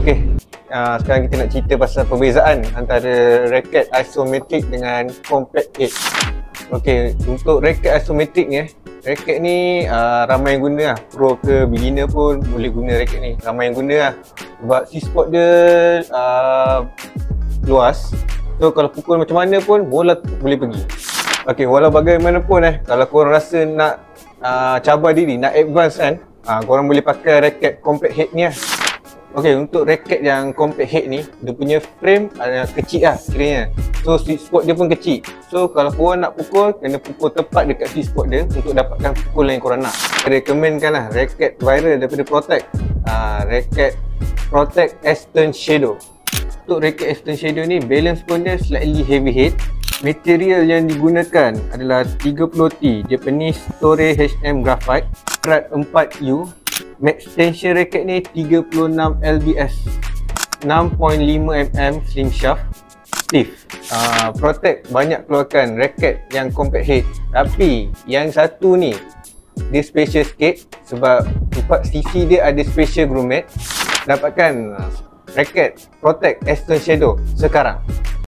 Okey, sekarang kita nak cerita pasal perbezaan antara raket isometrik dengan compact head. Okey, untuk raket isometrik ni raket ni ramai yang guna lah. Pro ke beginner pun boleh guna raket ni. Ramai yang guna lah. Sebab C-spot dia luas. So kalau pukul macam mana pun bola boleh pergi. Okey, walau bagaimanapun kalau korang rasa nak cabar diri, nak advance kan, korang boleh pakai raket compact head ni lah. Okey, untuk raket yang compact head ni, dia punya frame kecil lah kiranya. So sweet spot dia pun kecil. So kalau korang nak pukul, kena pukul tepat dekat sweet spot dia untuk dapatkan pukulan yang korang nak. Saya recommendkan lah raket viral daripada Protect, raket Protect Eastern Shadow. Untuk raket Eastern Shadow ni, balance pun dia slightly heavy head. Material yang digunakan adalah 30T Japanese Toray HM Graphite, Strap 4U. Max tension raket ni 36 lbs, 6.5mm slim shaft, stiff. Protect banyak keluarkan raket yang compact head, tapi yang satu ni dia special sikit sebab 4cc dia ada special grommet. Dapatkan raket Protect Eastern Shadow sekarang.